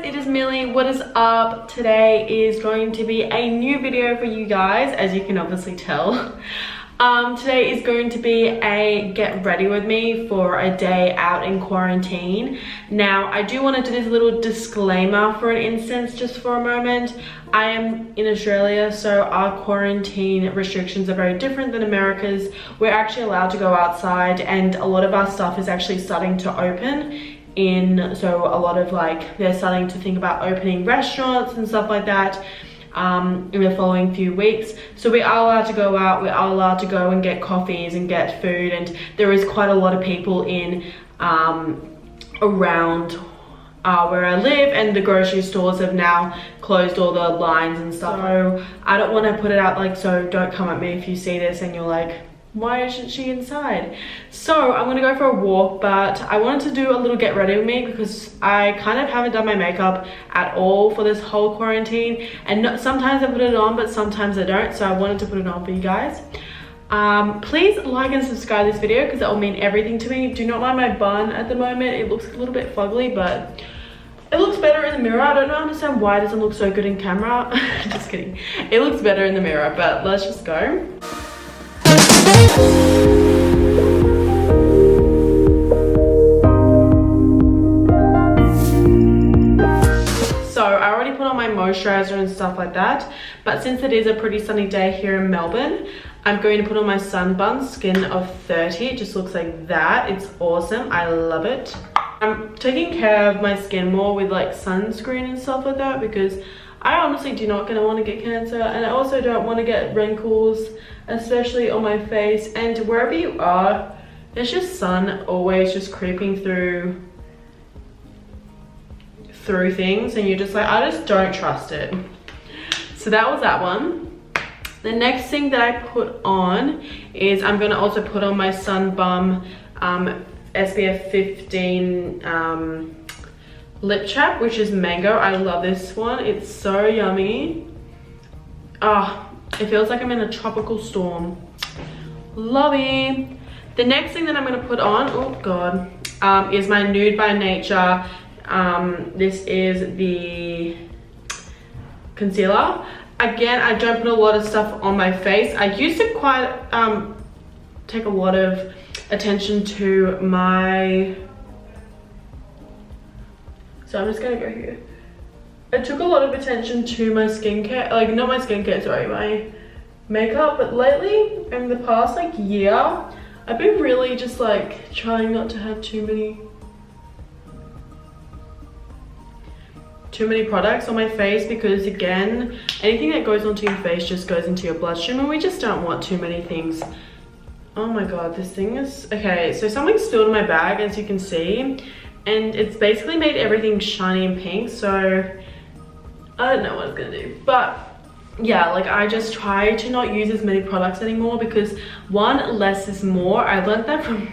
it is Millie. What is up? Today is going to be a new video for you guys, as you can obviously tell. Today is going to be a get ready with me for a day out in quarantine. Now, I do want to do this little disclaimer for an instance, just for a moment. I am in Australia, so our quarantine restrictions are very different than America's. We're actually allowed to go outside, and a lot of our stuff is actually starting to open. So a lot of they're starting to think about opening restaurants and stuff like that in the following few weeks. So we are allowed to go out, we are allowed to go and get coffees and get food, and there is quite a lot of people in around where I live, and the grocery stores have now closed all the lines and stuff. So I don't want to put it out so don't come at me if you see this and you're like, why isn't she inside? So I'm gonna go for a walk, but I wanted to do a little get ready with me because I kind of haven't done my makeup at all for this whole quarantine, and sometimes I put it on but sometimes I don't, so I wanted to put it on for you guys. Please like and subscribe to this video because that will mean everything to me. Do not mind my bun at the moment, it looks a little bit fugly, but it looks better in the mirror. I don't understand why it doesn't look so good in camera. Just kidding, it looks better in the mirror, but let's just go. So I already put on my moisturizer and stuff like that, but since it is a pretty sunny day here in Melbourne, I'm going to put on my Sunbun Skin of 30. It just looks like that. It's awesome, I love it. I'm taking care of my skin more with sunscreen and stuff like that because I honestly do not want to get cancer, and I also don't want to get wrinkles, especially on my face. And wherever you are, there's just sun always just creeping through things, and you're just like, I just don't trust it. So that was that one. The next thing that I put on is I'm going to also put on my Sunbum SPF 15 lip chap, which is mango. I love this one, it's so yummy. It feels like I'm in a tropical storm. Lovey. The next thing that I'm going to put on, oh god, is my Nude by Nature. This is the concealer. Again, I don't put a lot of stuff on my face. I used to quite take a lot of attention to my, so I'm just gonna go here. I took a lot of attention to my skincare, not my skincare, sorry, my makeup, but lately, in the past year, I've been really just trying not to have too many products on my face, because again, anything that goes onto your face just goes into your bloodstream, and we just don't want too many things. Oh my god, this thing is, okay, so something spilled in my bag, as you can see, and it's basically made everything shiny and pink, so I don't know what it's gonna do. But yeah, I just try to not use as many products anymore because one, less is more. I learned that from,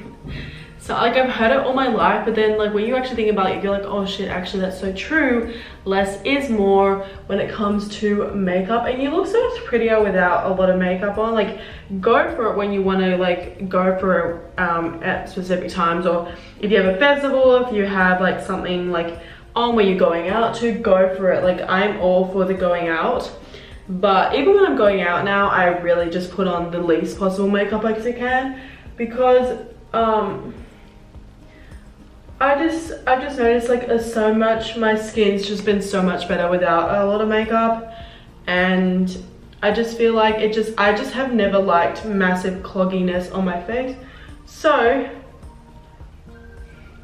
so I've heard it all my life, but then when you actually think about it, you're like, oh shit, actually that's so true. Less is more when it comes to makeup, and you look so much prettier without a lot of makeup on. Go for it when you want to go for it at specific times, or if you have a festival, if you have something on where you're going out to, go for it. I'm all for the going out, but even when I'm going out now, I really just put on the least possible makeup as I can, because I just noticed so much, my skin's just been so much better without a lot of makeup, and I just feel like I just have never liked massive clogginess on my face. So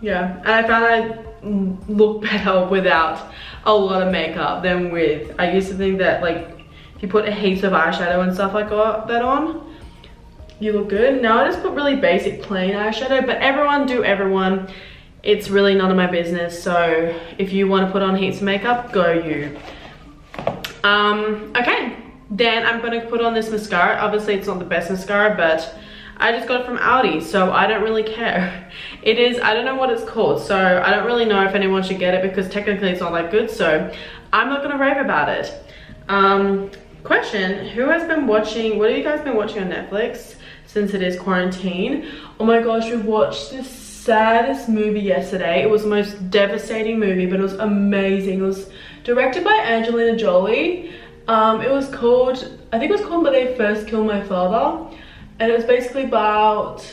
yeah, and I found I look better without a lot of makeup than with. I used to think that if you put heaps of eyeshadow and stuff like that on, you look good. Now I just put really basic plain eyeshadow, but everyone do everyone. It's really none of my business, so if you want to put on heaps of makeup, go you. Okay, then I'm going to put on this mascara. Obviously it's not the best mascara, but I just got it from Aldi, so I don't really care. It is, I don't know what it's called, so I don't really know if anyone should get it because technically it's not that good, so I'm not going to rave about it. Question, who has been watching, what have you guys been watching on Netflix since it is quarantine? Oh my gosh, we've watched this saddest movie yesterday. It was the most devastating movie, but it was amazing. It was directed by Angelina Jolie. It was called, I think it was called When They First Killed My Father. And it was basically about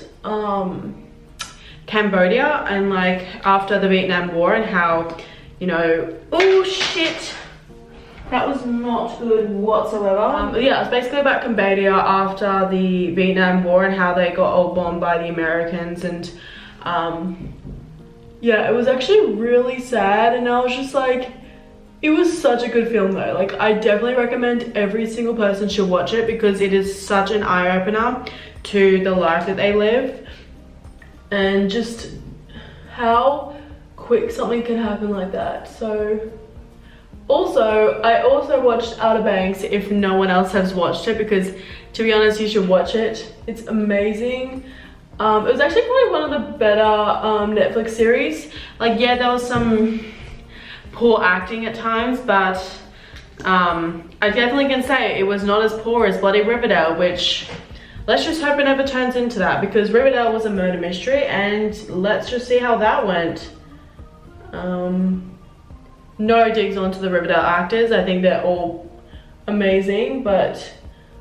Cambodia and like after the Vietnam War and how, you know, oh shit, that was not good whatsoever. Yeah, it was basically about Cambodia after the Vietnam War and how they got all bombed by the Americans. And yeah, it was actually really sad, and I was just like, it was such a good film though. Like, I definitely recommend every single person should watch it because it is such an eye-opener to the life that they live and just how quick something can happen like that. So also, I also watched Outer Banks if no one else has watched it, because to be honest, you should watch it. It's amazing. It was actually probably one of the better Netflix series. Like, yeah, there was some poor acting at times, but I definitely can say it was not as poor as Bloody Riverdale, which let's just hope it never turns into that, because Riverdale was a murder mystery and let's just see how that went. No digs onto the Riverdale actors. I think they're all amazing, but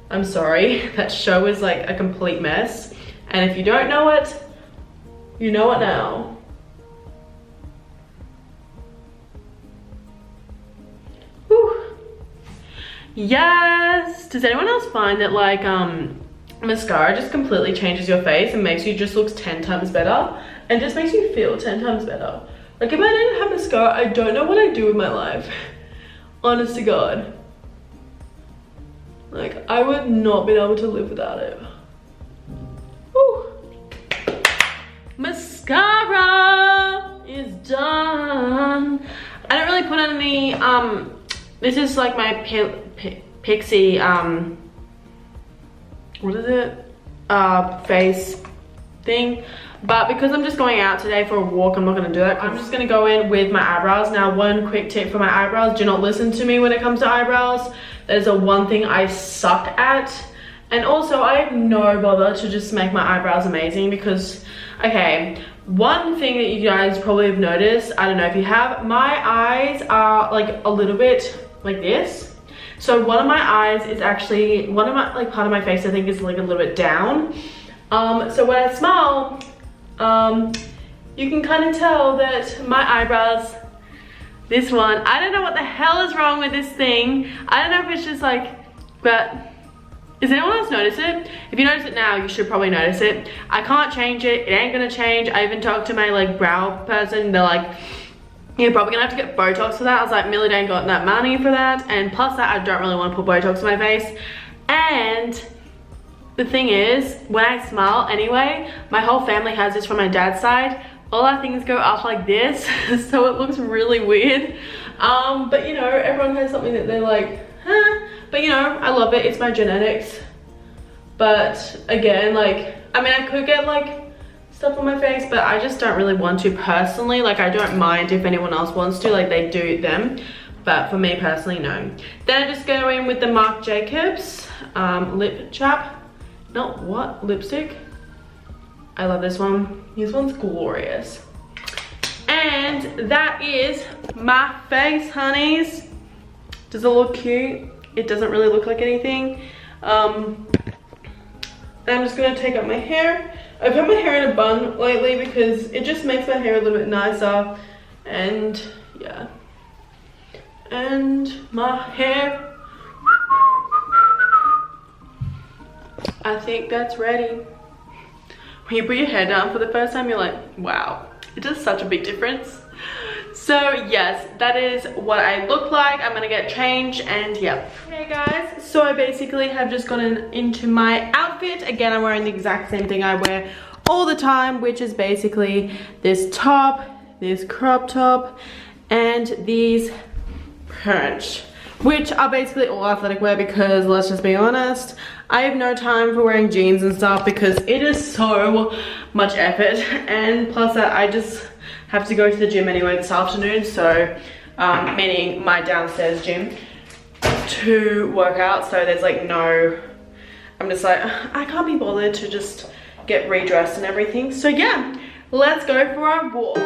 I'm sorry, that show is like a complete mess. And if you don't know it, you know it now. Whew. Yes! Does anyone else find that like mascara just completely changes your face and makes you just look 10 times better and just makes you feel 10 times better? Like, if I didn't have mascara, I don't know what I'd do with my life. Honest to God. Like, I would not be able to live without it. Whew. Mascara is done. I don't really put on any, this is like my Pixie, what is it? Face thing. But because I'm just going out today for a walk, I'm not gonna do that. I'm just gonna go in with my eyebrows. Now, one quick tip for my eyebrows: do not listen to me when it comes to eyebrows. That is the one thing I suck at. And also, I have no bother to just make my eyebrows amazing because, okay, one thing that you guys probably have noticed, I don't know if you have, my eyes are like a little bit like this. So one of my eyes is actually, one of my, like part of my face I think is like a little bit down. So when I smile, you can kind of tell that my eyebrows, this one, I don't know what the hell is wrong with this thing. I don't know if it's just like, but does anyone else notice it? If you notice it now, you should probably notice it. I can't change it, it ain't gonna change. I even talked to my like brow person, they're like, you're probably gonna have to get Botox for that. I was like, Millie ain't got that money for that. And plus that, I don't really want to put Botox in my face. And the thing is, when I smile anyway, my whole family has this from my dad's side. All our things go up like this, so it looks really weird. But you know, everyone has something that they're like, huh? But you know, I love it, it's my genetics. But again, like, I mean, I could get like stuff on my face, but I just don't really want to personally. Like, I don't mind if anyone else wants to, like they do them. But for me personally, no. Then I just go in with the Marc Jacobs lip chap. Not what? Lipstick? I love this one. This one's glorious. And that is my face, honeys. Does it look cute? It doesn't really look like anything. I'm just gonna take out my hair. I put my hair in a bun lately because it just makes my hair a little bit nicer. And yeah. And my hair, I think that's ready. When you put your hair down for the first time, you're like, wow, it does such a big difference. So yes, that is what I look like. I'm gonna get changed and yeah. Okay guys, so I basically have just gotten into my outfit. Again, I'm wearing the exact same thing I wear all the time, which is basically this top, this crop top, and these pants, which are basically all athletic wear because let's just be honest, I have no time for wearing jeans and stuff because it is so much effort, and plus that I just have to go to the gym anyway this afternoon, so meaning my downstairs gym, to work out. So there's like no, I'm just like, I can't be bothered to just get redressed and everything. So yeah, let's go for our walk.